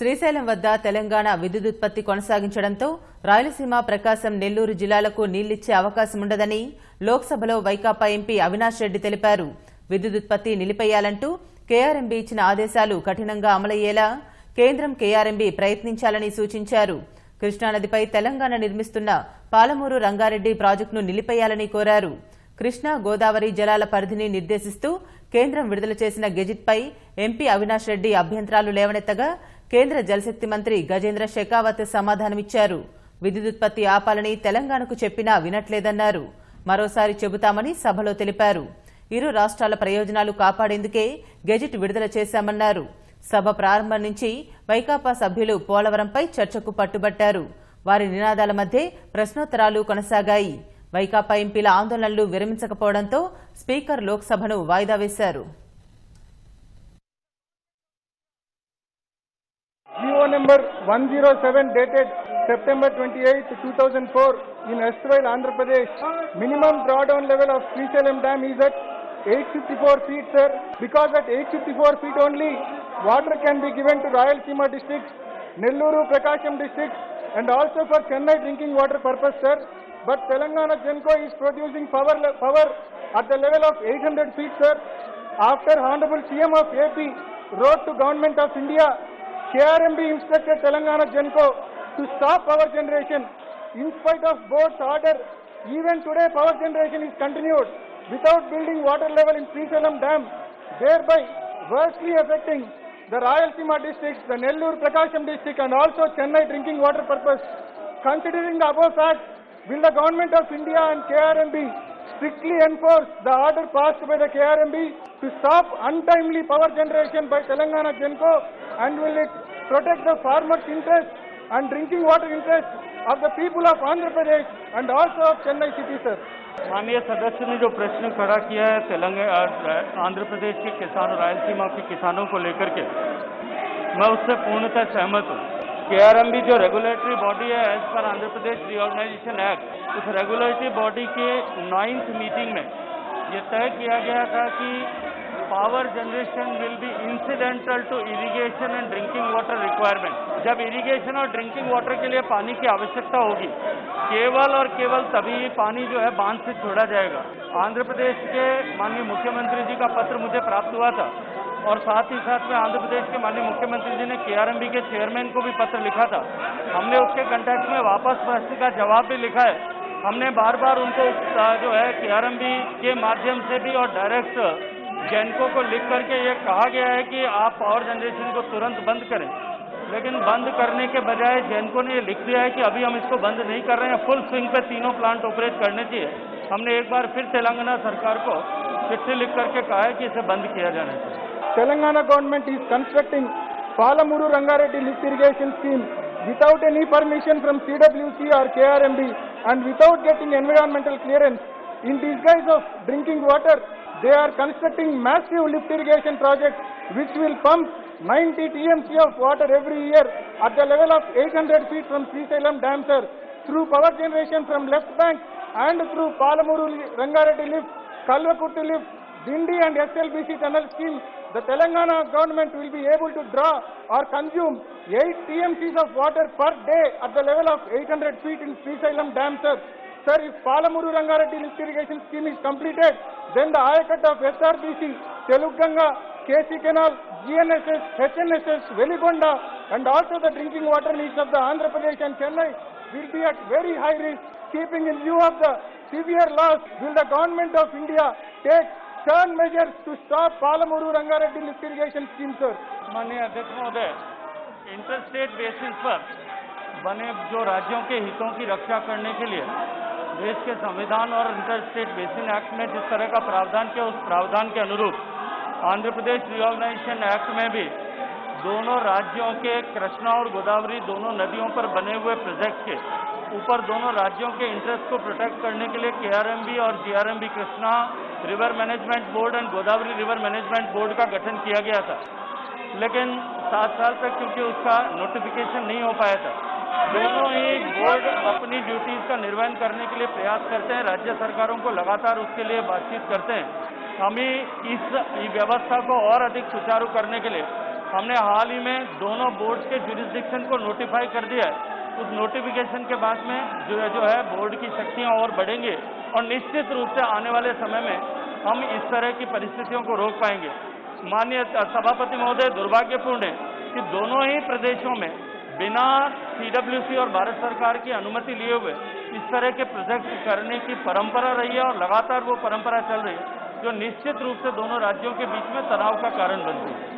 శ్రీశైలం వద్ద తెలంగాణ విద్యుదుత్పత్తి కొనసాగించడంతో రాయలసీమ, ప్రకాశం, నెల్లూరు జిల్లాలకు నీళ్లిచ్చే అవకాశం ఉండదని లోక్సభలో వైకాపా ఎంపీ అవినాష్ రెడ్డి తెలిపారు. విద్యుదుత్పత్తి నిలిపేయాలంటూ కేఆర్ఎంబీ ఇచ్చిన ఆదేశాలు కఠినంగా అమలయ్యేలా కేంద్రం, కేఆర్ఎంబీ ప్రయత్నించాలని సూచించారు. కృష్ణానదిపై తెలంగాణ నిర్మిస్తున్న పాలమూరు రంగారెడ్డి ప్రాజెక్టును నిలిపేయాలని కోరారు. కృష్ణా, గోదావరి జలాల పరిధిని నిర్దేశిస్తూ కేంద్రం విడుదల చేసిన గెజిట్పై ఎంపీ అవినాష్ రెడ్డి అభ్యంతరాలు లేవనెత్తగా కేంద్ర జలశక్తి మంత్రి గజేంద్ర షెకావత్ సమాధానమిచ్చారు. విద్యుదుత్పత్తి ఆపాలని తెలంగాణకు చెప్పినా వినట్లేదన్నారు. మరోసారి చెబుతామని సభలో తెలిపారు. ఇరు రాష్ట్రాల ప్రయోజనాలు కాపాడేందుకే గెజిట్ విడుదల చేశామన్నారు. సభ ప్రారంభం నుంచి వైకాపా సభ్యులు పోలవరంపై చర్చకు పట్టుబట్టారు. వారి నినాదాల మధ్య ప్రశ్నోత్తరాలు కొనసాగాయి. వైకాపా ఎంపీల ఆందోళనలు విరమించకపోవడంతో స్పీకర్ లోక్సభను వాయిదా వేశారు. GO number 107 dated September 28, 2004 in erstwhile Andhra Pradesh, minimum drawdown level of Srisailam Dam is at 854 feet, sir. Because at 854 feet only, water can be given to Rayalaseema district, Nelluru, Prakasham district, and also for Chennai drinking water purpose, sir. But Telangana Genco is producing power at the level of 800 feet, sir. After Honorable CM of AP wrote to Government of India, KRMB instructed Telangana Genco to stop power generation. In spite of board's order, even today power generation is continued without building water level in Srisailam Dam, thereby worstly affecting the Rayalaseema districts, the Nellore, Prakasham district, and also Chennai drinking water purpose. Considering the above fact, will the Government of India and KRMB strictly enforce the order passed by the KRMB to stop untimely power generation by Telangana Genco, and will it protect the farmers' interest and drinking water interest of the people of Andhra Pradesh and also of Chennai city, sir? माननीय सदस्य ने जो प्रश्न खड़ा किया है तेलंगाना, आंध्र प्रदेश के किसानों, रायलसीमा के किसानों को लेकर के, मैं उससे पूर्णतः सहमत हूँ। केआरएमबी जो रेगुलेटरी बॉडी है as per Andhra Pradesh reorganisation act, उस रेगुलेटरी बॉडी के 9th मीटिंग में ये तय किया गया था कि power generation will be incidental to irrigation and drinking water requirement. जब इरिगेशन और ड्रिंकिंग वाटर के लिए पानी की आवश्यकता होगी, केवल और केवल तभी पानी जो है बांध से छोड़ा जाएगा। आंध्र प्रदेश के माननीय मुख्यमंत्री जी का पत्र मुझे प्राप्त हुआ था और साथ ही साथ में आंध्र प्रदेश के माननीय मुख्यमंत्री जी ने केआरएमबी के चेयरमैन को भी पत्र लिखा था। हमने उसके कंटेक्ट में वापस प्रश्न का जवाब भी लिखा है। हमने बार बार उनको जो है केआरएमबी के माध्यम से भी और डायरेक्ट जेनको को लिख करके ये कहा गया है कि आप पावर जनरेशन को तुरंत बंद करें, लेकिन बंद करने के बजाय जेनको ने ये लिख दिया है कि अभी हम इसको बंद नहीं कर रहे हैं, फुल स्विंग पे तीनों प्लांट ऑपरेट करने चाहिए। हमने एक बार फिर तेलंगाना सरकार को चिट्ठी लिख करके कहा है कि इसे बंद किया जाना चाहिए। Telangana government is constructing Palamuru Rangareddy lift irrigation scheme without any permission from CWC or KRMB and without getting environmental clearance. In disguise of drinking water, they are constructing massive lift irrigation projects which will pump 90 TMC of water every year at the level of 800 feet from Srisailam Dam, sir, through power generation from left bank and through Palamuru Rangareddy lift, Kalvakurti lift, Dindi and SLBC tunnel scheme. The Telangana government will be able to draw or consume 8 TMCs of water per day at the level of 800 feet in Srisailam Dam, sir. Sir, if Palamuru Rangareddy lift irrigation scheme is completed, then the Ayakat of SRBC, Teluganga, KC Canal, GNSS, HNSS, Veligonda, and also the drinking water needs of the Andhra Pradesh and Chennai will be at very high risk. Keeping in view of the severe loss, will the Government of India take stern measures to stop Palamuru Rangareddy lift irrigation scheme, sir? माननीय अध्यक्ष महोदय, interstate basis पर बने जो राज्यों के हितों की रक्षा करने के लिए देश के संविधान और इंटरस्टेट बेसिन एक्ट में जिस तरह का प्रावधान किया, उस प्रावधान के अनुरूप आंध्र प्रदेश रिऑर्गेनाइजेशन एक्ट में भी दोनों राज्यों के कृष्णा और गोदावरी दोनों नदियों पर बने हुए प्रोजेक्ट के ऊपर दोनों राज्यों के इंटरेस्ट को प्रोटेक्ट करने के लिए केआरएमबी और GRMB Krishna river management board and Godavari river management board का गठन किया गया था, लेकिन 7 साल तक क्योंकि उसका नोटिफिकेशन नहीं हो पाया था। दोनों ही बोर्ड अपनी ड्यूटीज का निर्वहन करने के लिए प्रयास करते हैं, राज्य सरकारों को लगातार उसके लिए बातचीत करते हैं। हमें इस व्यवस्था को और अधिक सुचारू करने के लिए हमने हाल ही में दोनों बोर्ड के जुरिस्डिक्शन को नोटिफाई कर दिया है। उस नोटिफिकेशन के बाद में जो है बोर्ड की शक्तियां और बढ़ेंगी और निश्चित रूप से आने वाले समय में हम इस तरह की परिस्थितियों को रोक पाएंगे। माननीय सभापति महोदय, दुर्भाग्यपूर्ण है कि दोनों ही प्रदेशों में बिना CWC और भारत सरकार की अनुमति लिए हुए इस तरह के प्रोजेक्ट करने की परंपरा रही है और लगातार वो परंपरा चल रही है, जो निश्चित रूप से दोनों राज्यों के बीच में तनाव का कारण बनती है।